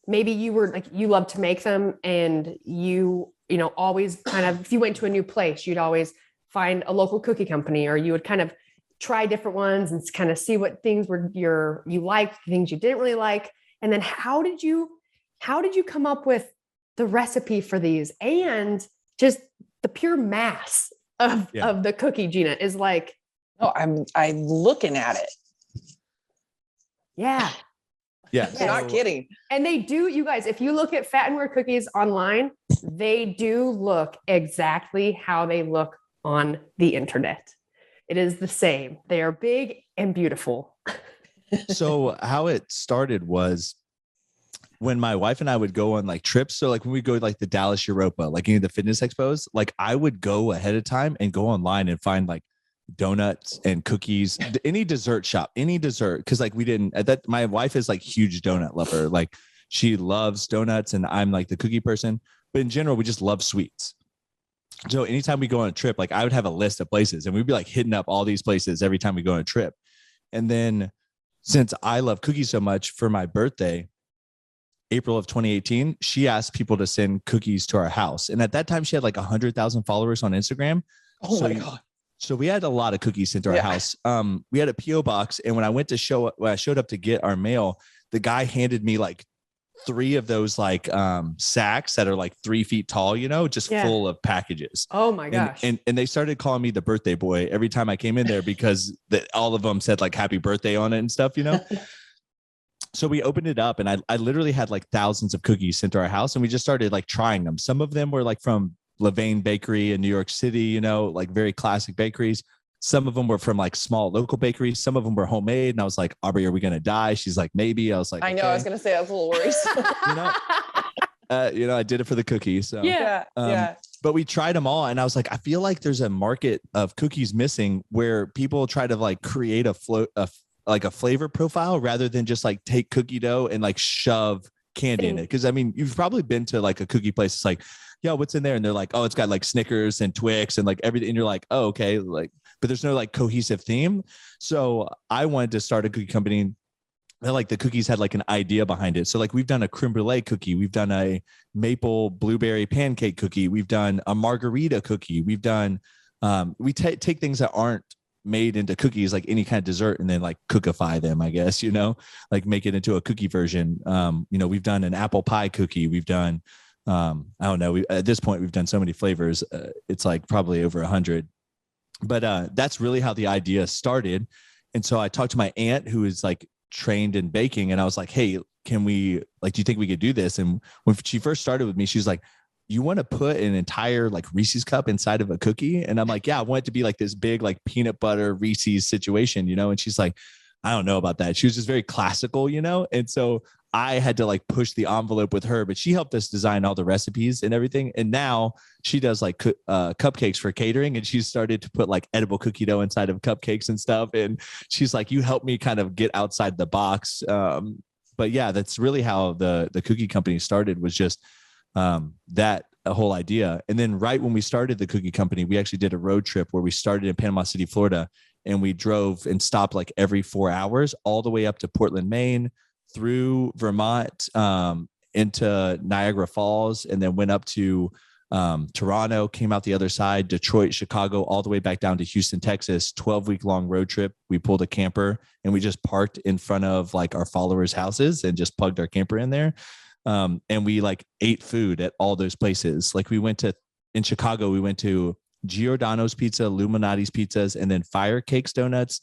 maybe you were like, you loved to make them and you know, always kind of, if you went to a new place, you'd always find a local cookie company, or you would kind of try different ones and kind of see what things were you liked, things you didn't really like. And then how did you come up with the recipe for these and just the pure mass of the cookie, Jeanna, is like, oh, I'm looking at it. Yeah. Yeah. You're not kidding. And they do, you guys, if you look at Fat and Weird cookies online, they do look exactly how they look on the internet. It is the same. They are big and beautiful. So how it started was when my wife and I would go on like trips. So like when we go to like the Dallas Europa, like any of the fitness expos, like I would go ahead of time and go online and find like donuts and cookies, any dessert shop, any dessert. Cause like we didn't my wife is like huge donut lover. Like she loves donuts and I'm like the cookie person, but in general, we just love sweets. So anytime we go on a trip, like I would have a list of places and we'd be like hitting up all these places every time we go on a trip. And then since I love cookies so much, for my birthday, April of 2018, she asked people to send cookies to our house. And at that time, she had like 100,000 followers on Instagram. Oh my God. So we had a lot of cookies sent to our house. We had a PO box, and when I showed up to get our mail, the guy handed me like 3 of those like sacks that are like 3 feet tall, just full of packages. Oh my gosh. And they started calling me the birthday boy every time I came in there because all of them said like happy birthday on it and stuff, So we opened it up, and I literally had like thousands of cookies sent to our house, and we just started like trying them. Some of them were like from Levain Bakery in New York City, like very classic bakeries. Some of them were from like small local bakeries. Some of them were homemade. And I was like, Aubrey, are we going to die? She's like, maybe. I was like, I know. I was going to say, I was a little worried. I did it for the cookies. So. Yeah. But we tried them all. And I was like, I feel like there's a market of cookies missing where people try to like create a flavor profile rather than just like take cookie dough and like shove candy in it. Cause I mean, you've probably been to like a cookie place. It's like, yo, what's in there? And they're like, oh, it's got like Snickers and Twix and like everything. And you're like, oh, okay. Like, but there's no like cohesive theme. So I wanted to start a cookie company that like the cookies had like an idea behind it. So like we've done a creme brulee cookie. We've done a maple blueberry pancake cookie. We've done a margarita cookie. We've done, we take things that aren't made into cookies, like any kind of dessert, and then like cookify them, I guess, like make it into a cookie version. We've done an apple pie cookie. We've done, I don't know. At this point, we've done so many flavors. It's like probably over 100, but that's really how the idea started. And so I talked to my aunt who is like trained in baking, and I was like, hey, can we, like, do you think we could do this? And when she first started with me, she was like, you want to put an entire like Reese's cup inside of a cookie? And I'm like, yeah, I want it to be like this big, like peanut butter Reese's situation, And she's like, I don't know about that. She was just very classical, And so I had to like push the envelope with her, but she helped us design all the recipes and everything. And now she does like cupcakes for catering, and she's started to put like edible cookie dough inside of cupcakes and stuff. And she's like, you helped me kind of get outside the box. But yeah, that's really how the cookie company started, was just that whole idea. And then right when we started the cookie company, we actually did a road trip where we started in Panama City, Florida, and we drove and stopped like every 4 hours all the way up to Portland, Maine, through Vermont, into Niagara Falls, and then went up to Toronto, came out the other side, Detroit, Chicago, all the way back down to Houston, Texas. 12-week long road trip. We pulled a camper and we just parked in front of like our followers' houses and just plugged our camper in there. And we like ate food at all those places. Like in Chicago, we went to Giordano's Pizza, Illuminati's Pizzas, and then Fire Cakes Donuts,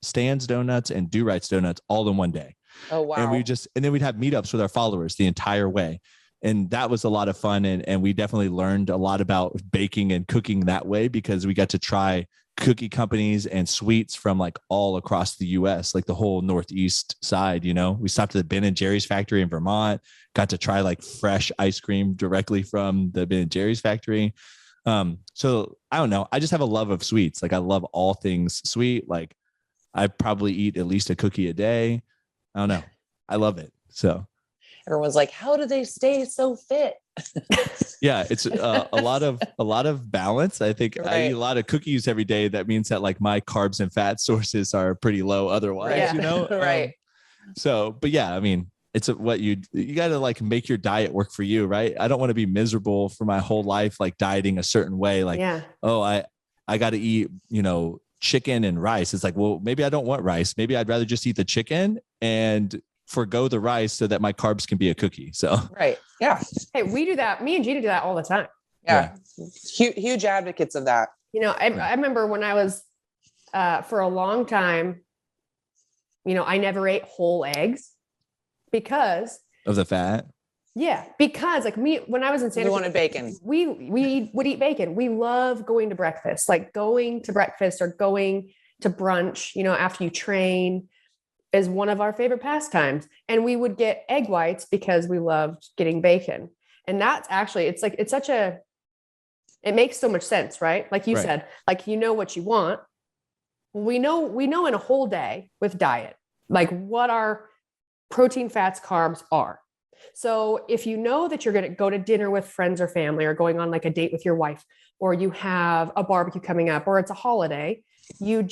Stan's Donuts, and Do Right's Donuts all in one day. Oh, wow. And then we'd have meetups with our followers the entire way. And that was a lot of fun. And we definitely learned a lot about baking and cooking that way, because we got to try cookie companies and sweets from like all across the US, like the whole Northeast side. We stopped at the Ben and Jerry's factory in Vermont, got to try like fresh ice cream directly from the Ben and Jerry's factory. So I don't know. I just have a love of sweets. Like I love all things sweet. Like I probably eat at least a cookie a day. I don't know. I love it. So everyone's like, how do they stay so fit? Yeah, it's a lot of balance. I think Right. I eat a lot of cookies every day. That means that like my carbs and fat sources are pretty low otherwise, Yeah. Right. But yeah, I mean, it's what you got to like make your diet work for you, right? I don't want to be miserable for my whole life, like dieting a certain way. Like, oh, I got to eat, chicken and rice. It's like, well, maybe I don't want rice. Maybe I'd rather just eat the chicken and forgo the rice so that my carbs can be a cookie. So, right. Yeah. Hey, we do that. Me and Gina do that all the time. Yeah. Huge advocates of that. I remember when I was, for a long time, I never ate whole eggs because of the fat. Yeah. Because like when I was in San You wanted bacon. we would eat bacon. We love going to breakfast, like going to breakfast or going to brunch, after you train is one of our favorite pastimes. And we would get egg whites because we loved getting bacon. And that's actually, it makes so much sense, right? Like you said, like, what you want. We know in a whole day with diet, like what our protein, fats, carbs are. So if you know that you're going to go to dinner with friends or family, or going on like a date with your wife, or you have a barbecue coming up, or it's a holiday, you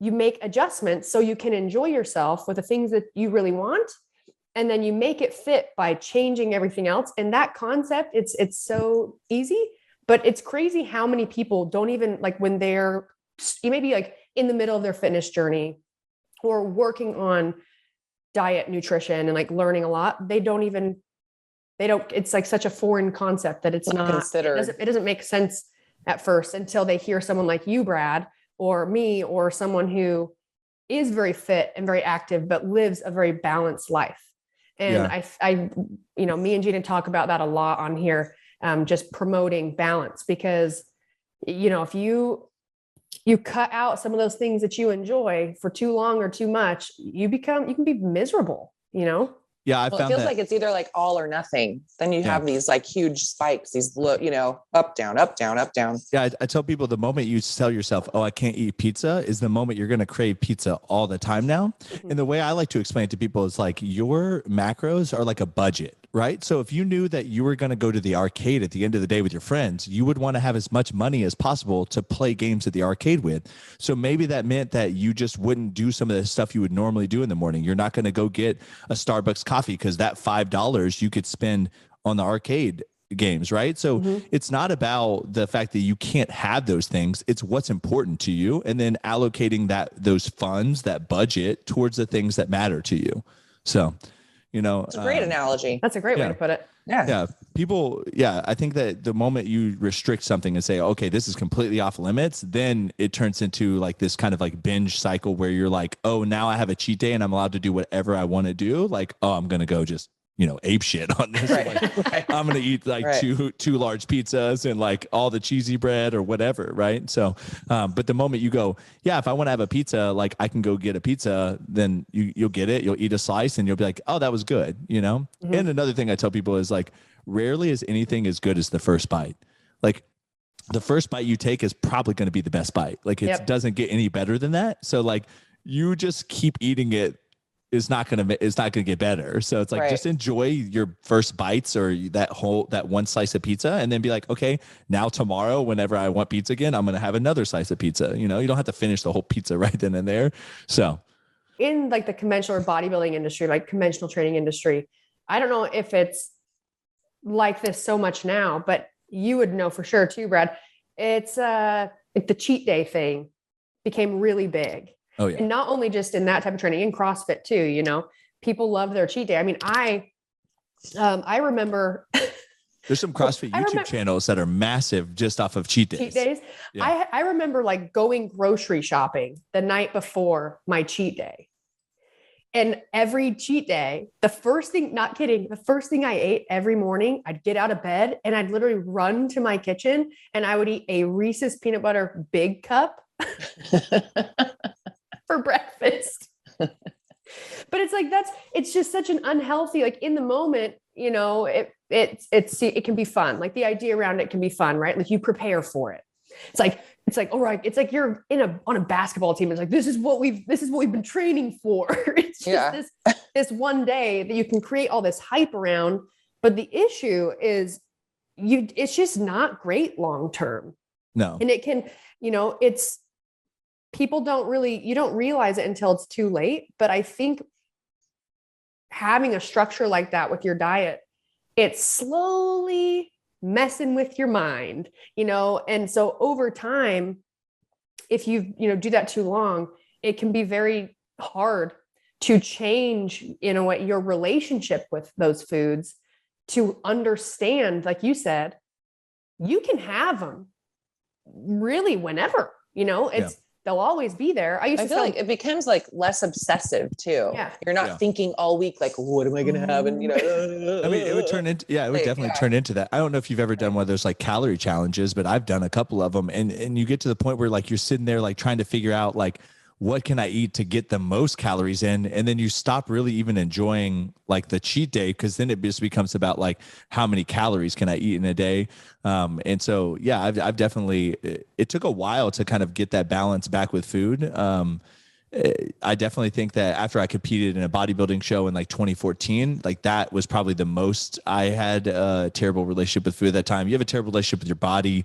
make adjustments so you can enjoy yourself with the things that you really want. and then you make it fit by changing everything else. And that concept, it's so easy, but it's crazy how many people don't even like when you may be like in the middle of their fitness journey or working on diet, nutrition, and like learning a lot. It's like such a foreign concept that it's not considered. It doesn't make sense at first until they hear someone like you, Brad, or me, or someone who is very fit and very active, but lives a very balanced life. And I, me and Jeanna talk about that a lot on here, just promoting balance, because, if you cut out some of those things that you enjoy for too long or too much, you can be miserable, Yeah, I Well, it found feels that. like it's either like all or nothing. Then you have these like huge spikes, these up, down, up, down, up, down. Yeah, I tell people the moment you tell yourself, "Oh, I can't eat pizza," is the moment you're going to crave pizza all the time now. And the way I like to explain it to people is like your macros are like a budget, right? So if you knew that you were going to go to the arcade at the end of the day with your friends, you would want to have as much money as possible to play games at the arcade with. So maybe that meant that you just wouldn't do some of the stuff you would normally do in the morning. You're not going to go get a Starbucks coffee because that $5 you could spend on the arcade games, right? So it's not about the fact that you can't have those things. It's what's important to you, and then allocating those funds, that budget towards the things that matter to you. So, It's a great analogy. That's a great way to put it. Yeah. I think that the moment you restrict something and say, okay, this is completely off limits, then it turns into like this kind of like binge cycle where you're like, oh, now I have a cheat day and I'm allowed to do whatever I want to do. Like, oh, I'm going to go just, ape shit on this. Right. Like, I'm going to eat like two large pizzas and like all the cheesy bread or whatever. Right. So, but the moment you go, yeah, if I want to have a pizza, like I can go get a pizza, then you'll get it. You'll eat a slice and you'll be like, oh, that was good. And another thing I tell people is like, rarely is anything as good as the first bite. Like the first bite you take is probably going to be the best bite. Like it doesn't get any better than that. So like you just keep eating it. It's not going to get better. So it's like, just enjoy your first bites or that one slice of pizza, and then be like, okay, now tomorrow, whenever I want pizza again, I'm going to have another slice of pizza. You don't have to finish the whole pizza right then and there. So in like the conventional or bodybuilding industry, like conventional training industry, I don't know if it's like this so much now, but you would know for sure too, Brad. It's like the cheat day thing became really big. Oh yeah. And not only just in that type of training, in CrossFit too, people love their cheat day. I mean, I remember there's some CrossFit YouTube channels that are massive just off of cheat days. Cheat days. Yeah. I remember like going grocery shopping the night before my cheat day. And every cheat day, the first thing I ate every morning, I'd get out of bed and I'd literally run to my kitchen and I would eat a Reese's peanut butter big cup for breakfast. But it's like, it's just such an unhealthy, like in the moment, it can be fun. Like the idea around it can be fun, right? Like you prepare for it. It's like, all right. It's like you're on a basketball team. It's like, this is what we've been training for. It's just this one day that you can create all this hype around. But the issue is it's just not great long-term. No. And it can, people you don't realize it until it's too late. But I think having a structure like that with your diet, it's slowly messing with your mind, and so over time, if you do that too long, it can be very hard to change, what your relationship with those foods, to understand, like you said, you can have them really whenever, they'll always be there. I feel like it becomes like less obsessive too. Yeah. You're not thinking all week, like, what am I going to have? And, I mean, it would turn into, it would definitely turn into that. I don't know if you've ever done one of those like calorie challenges, but I've done a couple of them. And you get to the point where like, you're sitting there, like trying to figure out like, what can I eat to get the most calories in? And then you stop really even enjoying like the cheat day, because then it just becomes about like how many calories can I eat in a day. And so, I've definitely, it took a while to kind of get that balance back with food. I definitely think that after I competed in a bodybuilding show in like 2014, like that was probably the most I had a terrible relationship with food at that time. You have a terrible relationship with your body.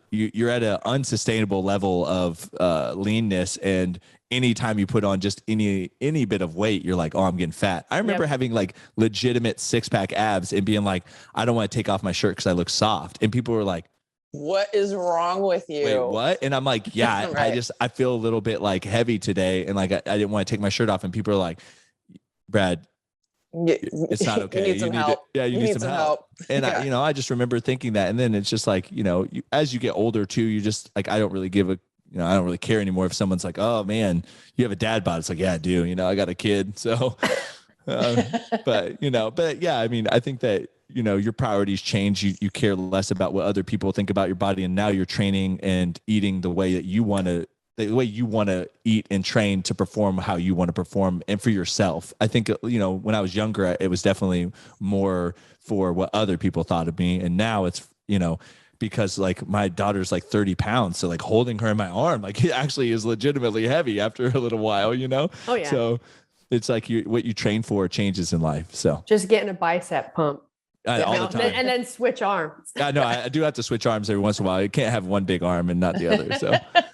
You're at an unsustainable level of leanness, and anytime you put on just any bit of weight, you're like, oh, I'm getting fat. I remember having like legitimate 6-pack abs and being like, I don't want to take off my shirt because I look soft. And people were like, what is wrong with you? wait, what? And I'm like, yeah, Right. I feel a little bit like heavy today. And like, I didn't want to take my shirt off. And people are like, Brad, it's not okay. You need some help. You need some help. And I just remember thinking that. And then it's just like, as you get older too, you just like, I don't really care anymore if someone's like, oh man, you have a dad bod. It's like, yeah, I do. I got a kid. So, but yeah, I mean, I think that, your priorities change. You care less about what other people think about your body. And now you're training and eating the way that you want to eat and train to perform how you want to perform and for yourself. I think, when I was younger, it was definitely more for what other people thought of me. And now it's, because like my daughter's like 30 pounds. So like holding her in my arm, like it actually is legitimately heavy after a little while, Oh yeah. So it's like what you train for changes in life. So just getting a bicep pump. All the time. And then switch arms. I know I do have to switch arms every once in a while. You can't have one big arm and not the other. So got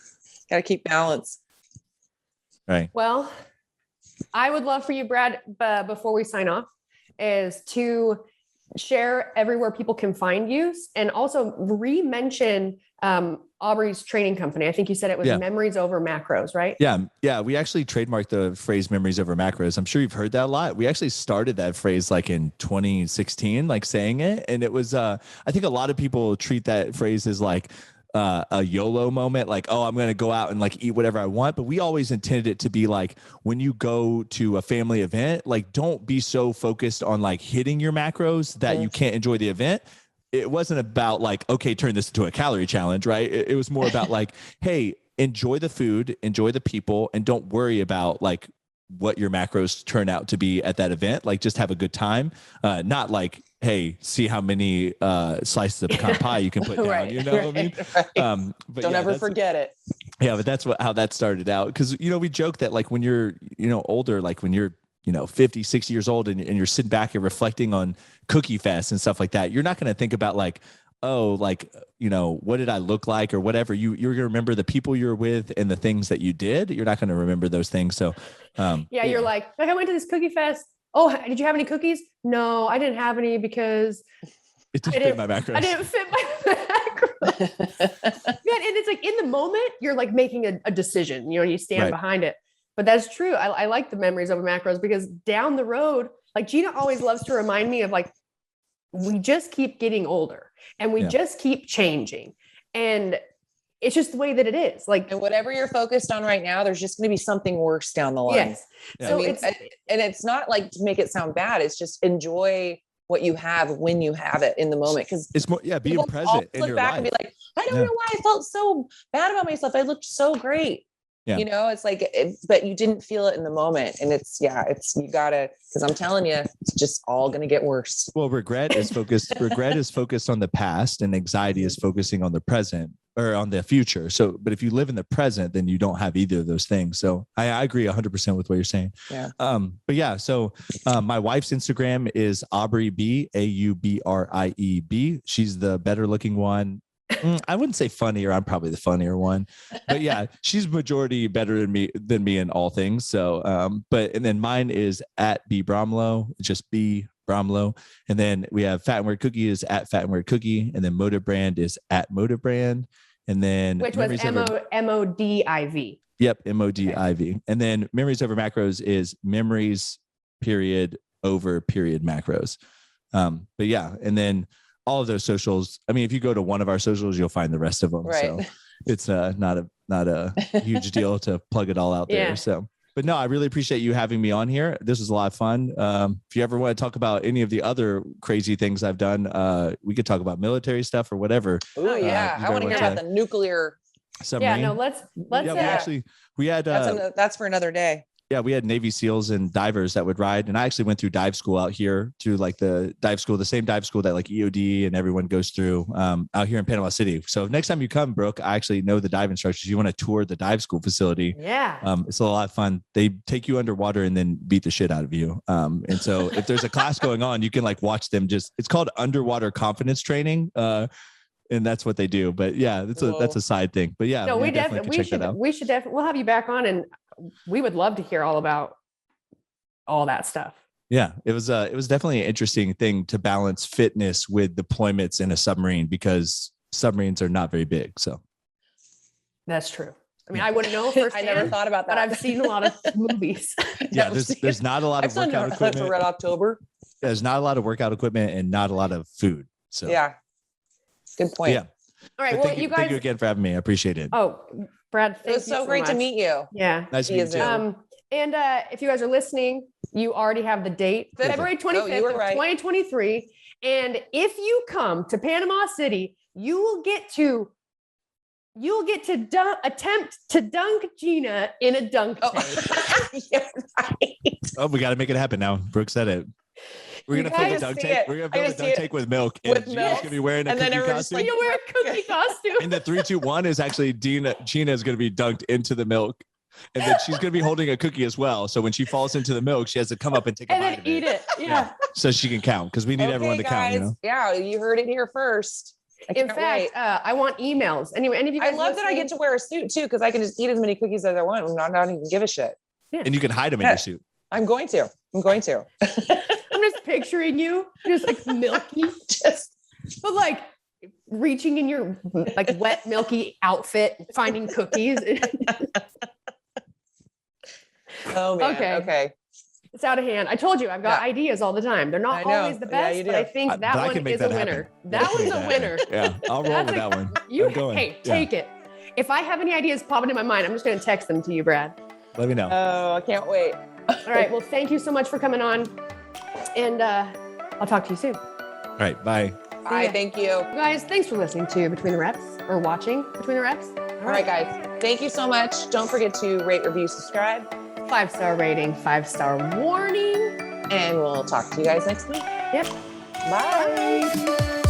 to keep balance. Right. Well, I would love for you, Brad, before we sign off, is to share everywhere people can find you, and also re-mention Aubrey's training company. I think you said it was Memories Over Macros, right? Yeah. We actually trademarked the phrase Memories Over Macros. I'm sure you've heard that a lot. We actually started that phrase like in 2016, like saying it. And it was, I think a lot of people treat that phrase as like a YOLO moment, like, oh, I'm going to go out and like eat whatever I want. But we always intended it to be like, when you go to a family event, like don't be so focused on like hitting your macros that you can't enjoy the event. It wasn't about like, okay, turn this into a calorie challenge, right? It was more about like, hey, enjoy the food, enjoy the people, and don't worry about like what your macros turn out to be at that event. Like just have a good time. Not like, hey, see how many slices of pecan pie you can put down. Right, You know what I mean? Right. But Don't ever forget it. Yeah, but that's how that started out. Because, we joke that like when you're, older, like when you're, 50, 60 years old and you're sitting back and reflecting on Cookie Fest and stuff like that, you're not going to think about like, oh, like, what did I look like or whatever. You're going to remember the people you're with and the things that you did. You're not going to remember those things. So, you're like I went to this Cookie Fest. Oh, did you have any cookies? No, I didn't have any because it didn't fit my macros. I didn't fit my macros. Man, and it's like in the moment, you're like making a decision, you stand behind it. But that's true. I like the Memories Over Macros because down the road, like Jeanna always loves to remind me of like, we just keep getting older and we just keep changing. And it's just the way that it is. Like, and whatever you're focused on right now, there's just going to be something worse down the line. Yes. Yeah. So it's not like to make it sound bad. It's just enjoy what you have when you have it in the moment. Cause it's more, being present in your life. And be like, I don't know why I felt so bad about myself. I looked so great. Yeah. It's like, but you didn't feel it in the moment. And you gotta, cause I'm telling you, it's just all going to get worse. Well, regret is focused on the past, and anxiety is focusing on the present or on the future. So, but if you live in the present, then you don't have either of those things. So I agree 100% with what you're saying. Yeah. But yeah, so my wife's Instagram is Aubrey B, AUBRIEB. She's the better looking one. I wouldn't say funnier. I'm probably the funnier one, but yeah, she's majority better than me in all things. So, and then mine is at B Bromlow, just B Bromlow. And then we have Fat and Weird Cookie is at Fat and Weird Cookie. And then Motive Brand is at Motive Brand. And then which was MODIV. Yep. MODIV. And then Memories Over Macros is memories over macros. But yeah. And then all of those socials. I mean, if you go to one of our socials, you'll find the rest of them. Right. So it's not a huge deal to plug it all out there. So, but no, I really appreciate you having me on here. This was a lot of fun. If you ever want to talk about any of the other crazy things I've done, we could talk about military stuff or whatever. Oh yeah. I want to hear about the nuclear submarine. Yeah, no, let's we had that's for another day. Yeah, we had Navy SEALs and divers that would ride. And I actually went through dive school out here through like the dive school, the same dive school that like EOD and everyone goes through out here in Panama City. So next time you come, Brooke, I actually know the dive instructors. You want to tour the dive school facility. Yeah. It's a lot of fun. They take you underwater and then beat the shit out of you. And so if there's a class going on, you can like watch them it's called underwater confidence training. And that's what they do. But yeah, that's a side thing. But yeah, No, we definitely check that out. we should definitely, we'll have you back on, and we would love to hear all about all that stuff. Yeah, it was definitely an interesting thing to balance fitness with deployments in a submarine, because submarines are not very big. So That's true. I mean, I wouldn't know firsthand, I never thought about that. but I've seen a lot of movies. yeah, there's not a lot of workout equipment. For Red October. There's not a lot of workout equipment and not a lot of food. So Yeah. Good point. yeah. All right. But Well, you guys. thank you again for having me. I appreciate it. Oh, Brad, It was so great to meet you. Yeah. Nice to meet you too. And if you guys are listening, you already have the date, February 25th you were of right. 2023. And if you come to Panama City, you will get to attempt to dunk Jeanna in a dunk tank. Yeah, right. Oh, we got to make it happen now. Brooke said it. We're You gonna build a guys dunk see tank. it. We're gonna I build a just dunk see tank with milk, and With Gina's milk. gonna be wearing a And then cookie everyone's costume. You'll wear a cookie costume. And the 3, 2, 1 is actually Gina is gonna be dunked into the milk. And then she's gonna be holding a cookie as well. So when she falls into the milk, she has to come up and take a And bite then of eat it. Yeah. so she can count, because we need everyone to count. You know. Yeah, you heard it here first. I In can't fact, wait. I want emails. Anyway, any of you I guys love that I get to wear a suit too, because I can just eat as many cookies as I want and not even give a shit. And you can hide them in your suit. I'm going to. I'm just picturing you just like milky, but like reaching in your like wet, milky outfit, finding cookies. Oh man. Okay. It's out of hand. I told you, I've got ideas all the time. They're not I know. always the Yeah, best, you but do. I think that But I one can make is a that happen. winner. I That can one's make a that winner. happen. Yeah, I'll roll with that one. I'm going. Hey, Yeah. take it. If I have any ideas popping in my mind, I'm just going to text them to you, Brad. Let me know. Oh, I can't wait. All right. Well, thank you so much for coming on. And I'll talk to you soon. All right, bye. Bye. ya. Thank you. You guys, thanks for listening to Between the Reps, or watching Between the Reps. All right, guys. Thank you so much. Don't forget to rate, review, subscribe, 5-star rating, 5-star warning. and we'll talk to you guys next week. Yep. Bye.